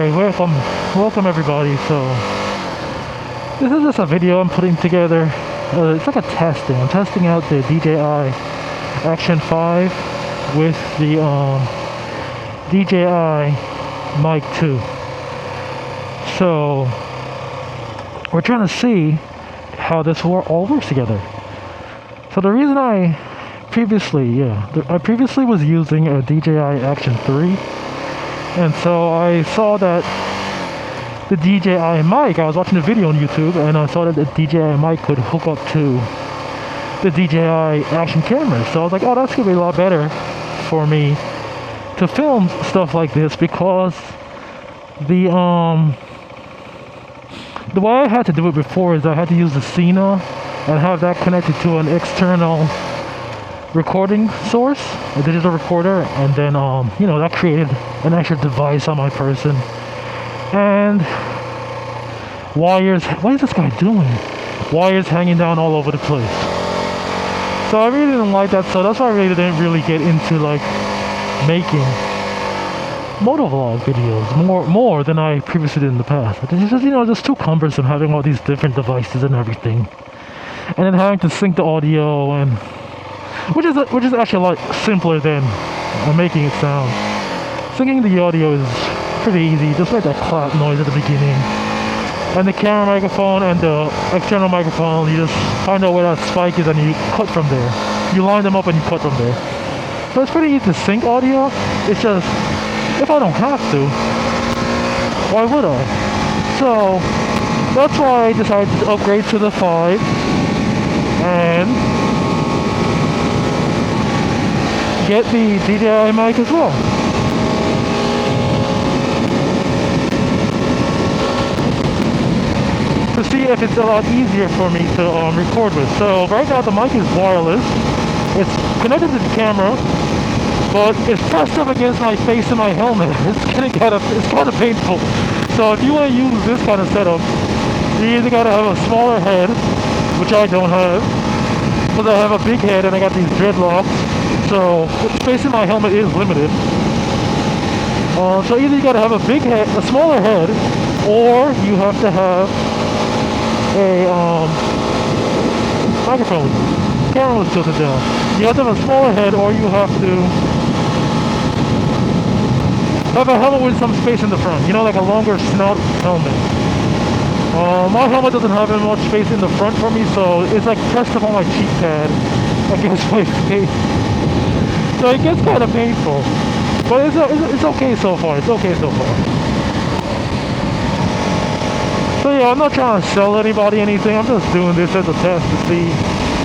Alright, welcome everybody. So this is just a video I'm putting together. It's like a testing. I'm testing out the DJI Action 5 with the DJI Mic 2. So we're trying to see how this all works together. So the reason I previously was using a DJI Action 3, and so I saw that the DJI mic, I was watching a video on YouTube and I saw that the DJI mic could hook up to the DJI Action camera. So I was like, oh, that's gonna be a lot better for me to film stuff like this, because the way I had to do it before is I had to use the Cena and have that connected to an external recording source, a digital recorder, and then that created an extra device on my person. And wires, what is this guy doing? Wires hanging down all over the place. So I really didn't like that, so that's why I really didn't get into like making motovlog videos more than I previously did in the past. It's just, just too cumbersome having all these different devices and everything, and then having to sync the audio, and which is actually a lot simpler than making it sound. Syncing the audio is pretty easy. Just make that clap noise at the beginning, and the camera microphone and the external microphone, you just find out where that spike is and you cut from there. You line them up and you cut from there. So it's pretty easy to sync audio. It's just, if I don't have to, why would I? So that's why I decided to upgrade to the 5 and get the DJI mic as well. To see if it's a lot easier for me to record with. So right now the mic is wireless. It's connected to the camera, but it's pressed up against my face and my helmet. It's kind of painful. So if you want to use this kind of setup, you either gotta have a smaller head, which I don't have, because I have a big head and I got these dreadlocks. So space in my helmet is limited. So either you gotta have a smaller head, or you have to have a microphone. Camera was tilted down. You have to have a smaller head, or you have to have a helmet with some space in the front. Like a longer snout helmet. My helmet doesn't have as much space in the front for me, so it's like pressed up on my cheek pad against my face. So it gets kind of painful, but it's okay so far. It's okay so far. So yeah, I'm not trying to sell anybody anything. I'm just doing this as a test to see,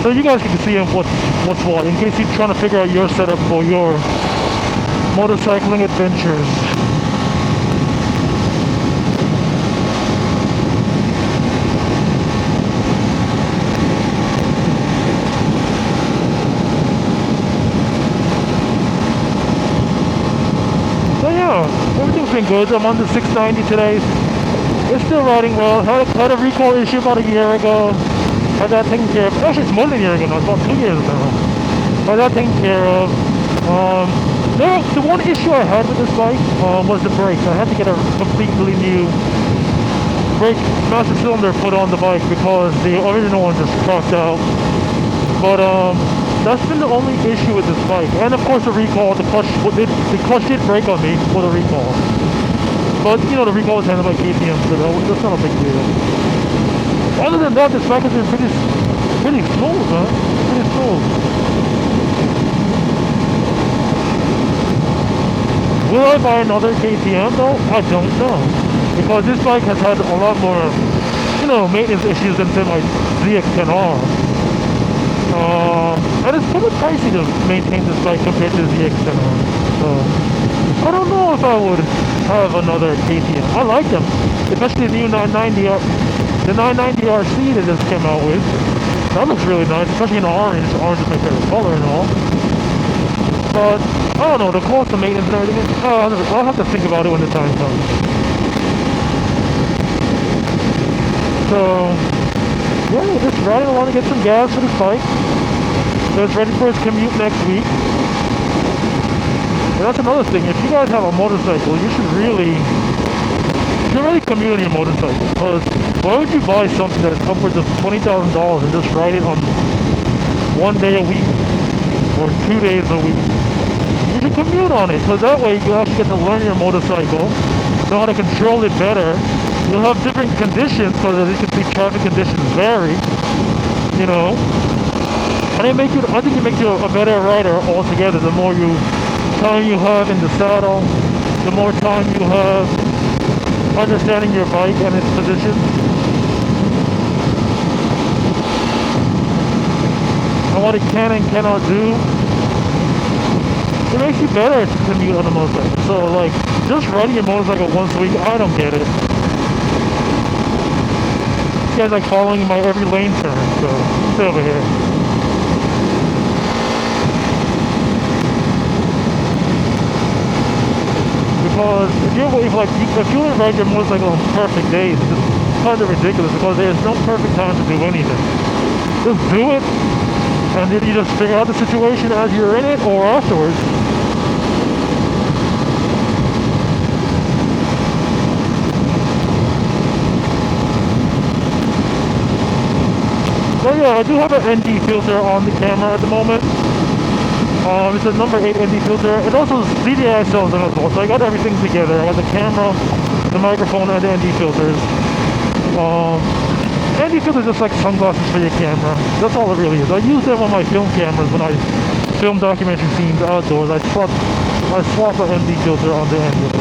so you guys can see what's what, in case you're trying to figure out your setup for your motorcycling adventures. So yeah, everything's been good. I'm on the 690 today. It's still riding well. Had a recall issue about a year ago. Had that taken care of. Actually, it's more than a year ago now. It's about 2 years now. Had that taken care of. The one issue I had with this bike was the brakes. I had to get a completely new brake master cylinder put on the bike because the original one just cracked out. But that's been the only issue with this bike. And of course the recall, the clutch did break on me for the recall. But the recall was handled by KTM, so that's not a big deal. Other than that, this bike has been pretty smooth, man. Pretty smooth. Will I buy another KTM though? I don't know, because this bike has had a lot more, maintenance issues than say my ZX-10R. And it's pretty pricey to maintain this bike compared to the ZX-10R. So I don't know if I would have another KTM. I like them, especially the new 990R, the 990RC that just came out with. That looks really nice, especially in orange. Orange is my favorite color and all. But I don't know, the cost of maintenance and everything. I'll have to think about it when the time comes. So yeah, just riding along to get some gas for this bike. So it's ready for its commute next week. And that's another thing. If you guys have a motorcycle, you should really should really commute on your motorcycle, because why would you buy something that's upwards of $20,000 and just ride it on 1 day a week or 2 days a week? You should commute on it, because that way you actually get to learn your motorcycle, know how to control it better. You'll have different conditions, because as you can see, traffic conditions vary, you know. And I think it makes you a better rider altogether. The more time you have in the saddle, the more time you have understanding your bike and its position. And what it can and cannot do. It makes you better to commute on a motorcycle. So like, just riding your motorcycle once a week, I don't get it. This guy's like following my every lane turn, so stay over here. Because if you ride your motorcycle on perfect days, it's kind of ridiculous, because there's no perfect time to do anything. Just do it, and then you just figure out the situation as you're in it or afterwards. So yeah, I do have an ND filter on the camera at the moment. It's a number 8 ND filter. It also is DJI sells them as well, so I got everything together. I got the camera, the microphone, and the ND filters. ND filters are just like sunglasses for your camera. That's all it really is. I use them on my film cameras when I film documentary scenes outdoors. I swap an ND filter on the end of it.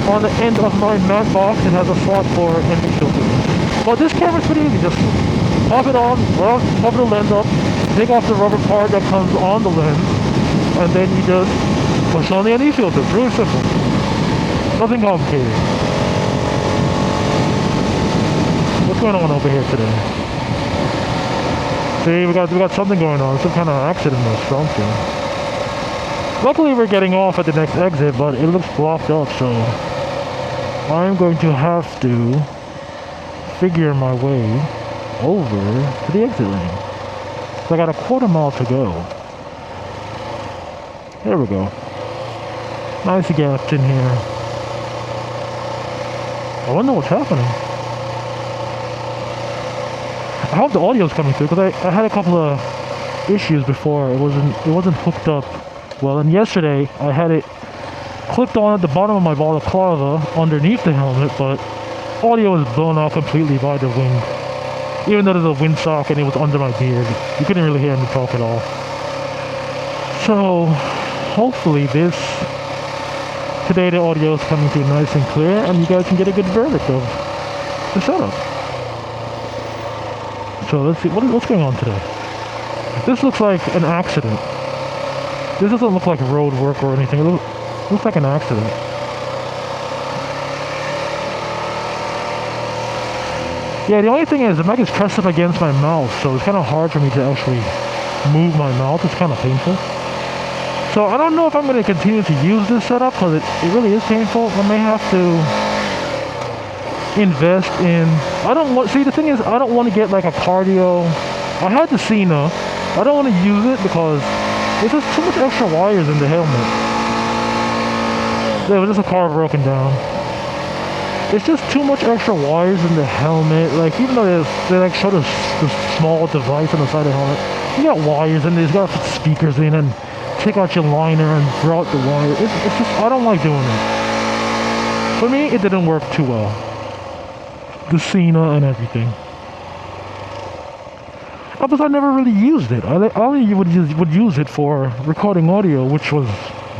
On the end of my matte box, it has a slot for ND filter. But this camera's pretty easy. Just pop it on, cover the lens up, take off the rubber part that comes on the lens, and then you just push on the ND filter. It's really simple. Nothing complicated. What's going on over here today? See, we got something going on. Some kind of accident or something. Luckily, we're getting off at the next exit, but it looks blocked up, so I'm going to have to figure my way over to the exit lane. So I got a quarter mile to go. There we go. Nice gapped in here. I wonder what's happening. I hope the audio's coming through, because I had a couple of issues before. It wasn't hooked up well, and yesterday I had it clipped on at the bottom of my balaclava underneath the helmet, but audio was blown out completely by the wind. Even though there's a windsock and it was under my beard, you couldn't really hear me talk at all. So hopefully today the audio is coming through nice and clear, and you guys can get a good verdict of the setup. So let's see, what's going on today? This looks like an accident. This doesn't look like road work or anything. It looks like an accident. Yeah, the only thing is the mic is pressed up against my mouth, so it's kind of hard for me to actually move my mouth. It's kind of painful. So I don't know if I'm going to continue to use this setup, because it really is painful. I may have to invest in... See, the thing is, I don't want to get like a cardio... I had the Cena. I don't want to use it because there's just too much extra wires in the helmet. There was just a car broken down. It's just too much extra wires in the helmet. Like, even though they like show the small device on the side of the helmet, you got wires in there. You got to put speakers in and take out your liner and route the wire. It's just, I don't like doing it. For me, it didn't work too well. The Cena and everything. Because I never really used it. I only would use it for recording audio, which was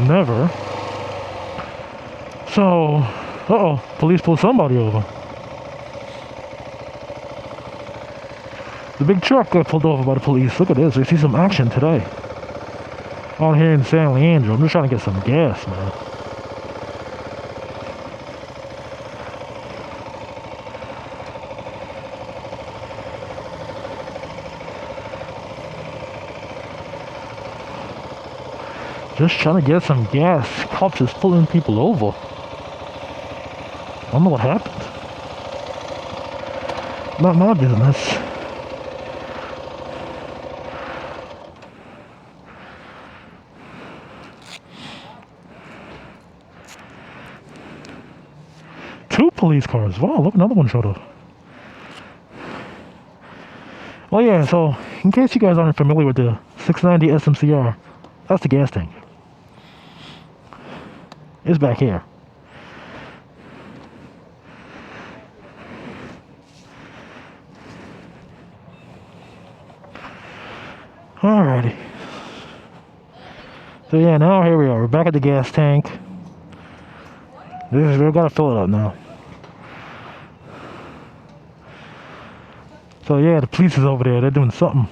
never. So, police pulled somebody over. The big truck got pulled over by the police. Look at this. We see some action today. Out here in San Leandro. I'm just trying to get some gas, man. Just trying to get some gas. Cops is pulling people over. I don't know what happened. Not my business. 2 police cars. Wow, look, another one showed up. Oh yeah, so in case you guys aren't familiar with the 690 SMCR, that's the gas tank. It's back here. Alrighty. So yeah, now here we are. We're back at the gas tank. We've got to fill it up now. So yeah, the police is over there. They're doing something.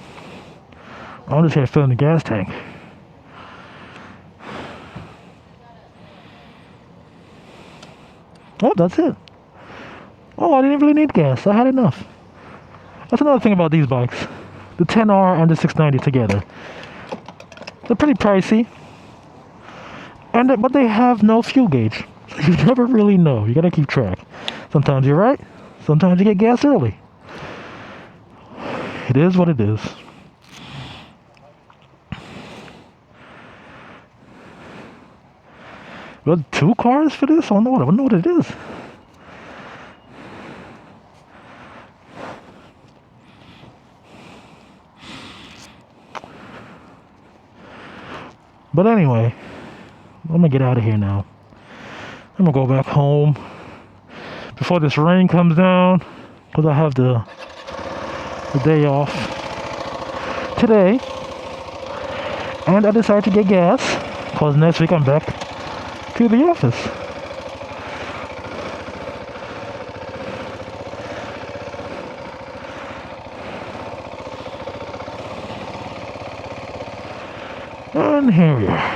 I'm just here filling the gas tank. Oh, that's it. Oh, I didn't really need gas. I had enough. That's another thing about these bikes. The 10R and the 690 together. They're pretty pricey. But they have no fuel gauge. So you never really know. You gotta keep track. Sometimes you're right. Sometimes you get gas early. It is what it is. Well, 2 cars for this? I don't know what it is. But anyway, I'm gonna get out of here now. I'm gonna go back home before this rain comes down, because I have the day off today, and I decided to get gas because next week I'm back to the office. And here we are.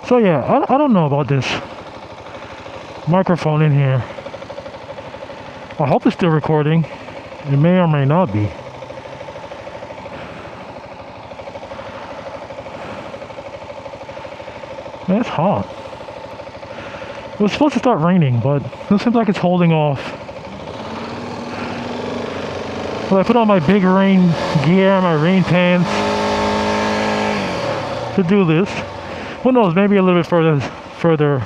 So yeah, I don't know about this microphone in here. I hope it's still recording. It may or may not be. Man, it's hot. It was supposed to start raining, but it seems like it's holding off. Well, I put on my big rain gear, my rain pants to do this. Who knows, maybe a little bit further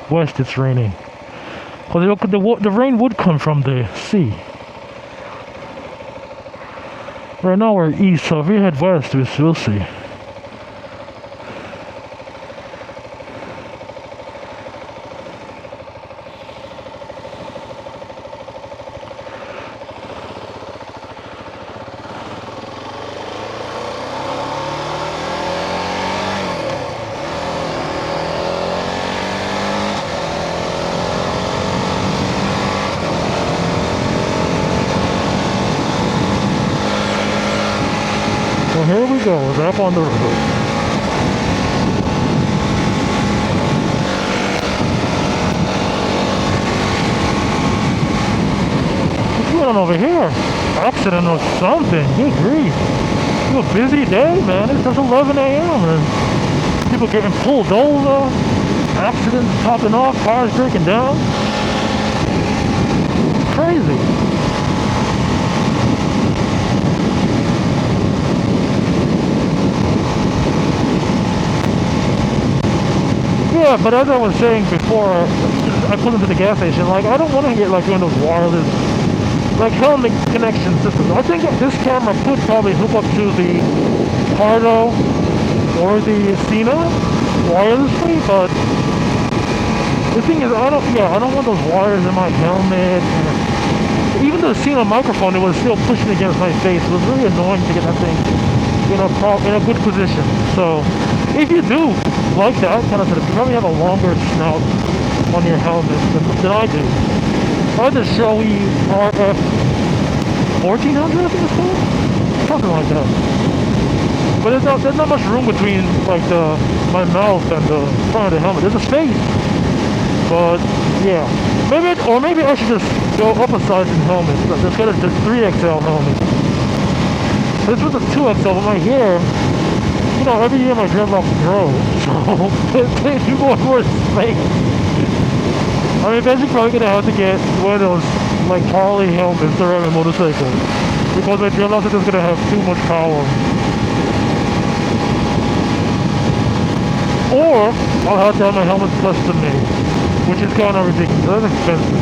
west it's raining. Because the rain would come from the sea. Right now we're east, so if we head west, we'll see. So here we go, we're back on the road. What's going on over here? Accident or something, good grief. It's a busy day, man. It's just 11 a.m. and people getting pulled over, accidents popping off, cars breaking down. It's crazy. Yeah, but as I was saying before, I pulled into the gas station, like, I don't want to get, like, one of those wireless, like, helmet connection systems. I think this camera could probably hook up to the Pardo or the Sena wirelessly, but the thing is, I don't want those wires in my helmet. And even the Sena microphone, it was still pushing against my face. It was really annoying to get that thing in a good position. So, if you do like that kind of stuff, you probably have a longer snout on your helmet than I do. I had the Shoei RF 1400, I think it's called? Something like that. But there's not much room between, like, my mouth and the front of the helmet. There's a space. But, yeah. Maybe I should just go up a size in helmet. Let's get a 3XL helmet. This was a 2XL, but my hair, you know, every year my dreadlocks grow, so it's more and more space. I'm eventually probably gonna have to get one of those, like, Harley helmets that are on a motorcycle. because I realized it was gonna have too much power. Or I'll have to have my helmet custom made, which is kind of ridiculous. That's expensive.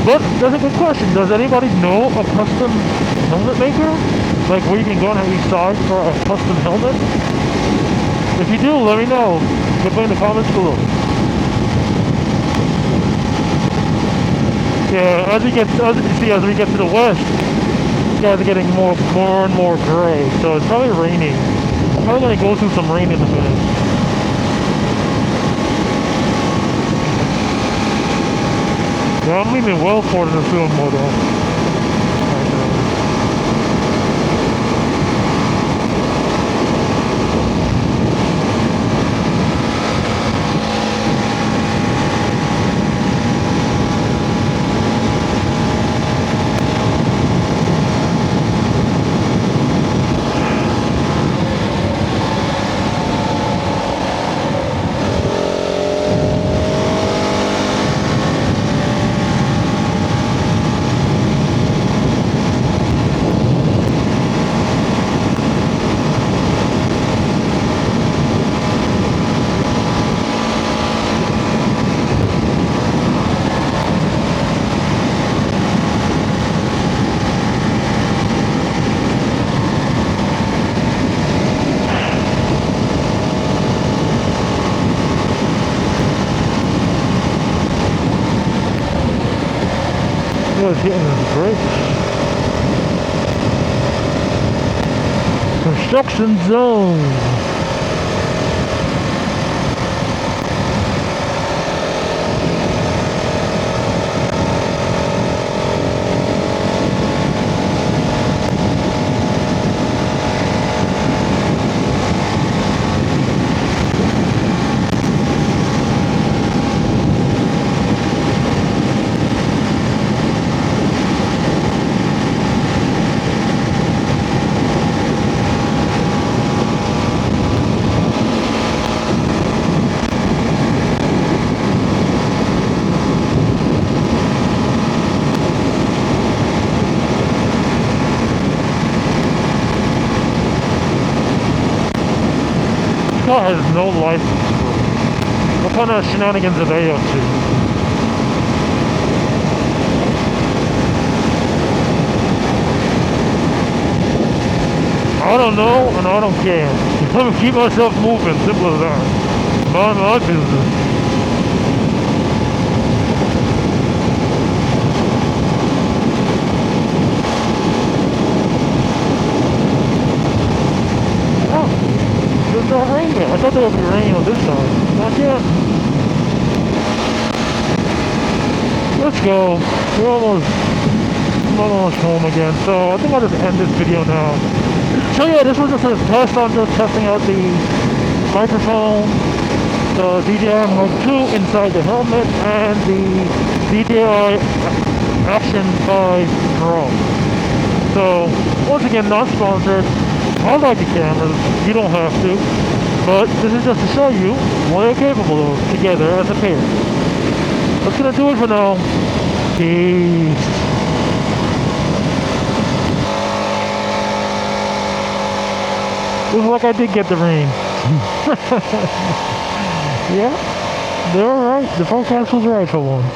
But that's a good question. Does anybody know a custom helmet maker? Like where you can go on each side for a custom helmet? If you do, let me know. Put it in the comments below. Yeah, as we get to the west, these guys are getting more and more gray. So it's probably raining. Probably gonna go through some rain in a minute. Yeah, I'm leaving well for the film model. Was hitting his brakes. Construction zone. This car has no license. What kind of shenanigans are they up to? I don't know and I don't care. I'm gonna keep myself moving, simple as that. Mind my business. There's no rain yet. I thought there would be rain on this side. Not yet. Let's go. I'm almost home again. So I think I'll just end this video now. So yeah, this was just a test. I'm just testing out the microphone, the DJI Mic 2 inside the helmet, and the DJI Action 5 drone. So once again, not sponsored. I like the cameras, you don't have to, but this is just to show you what they're capable of together as a pair. That's gonna do it for now. Peace. Looks like I did get the rain. Yeah, they're alright. The forecast was right for once.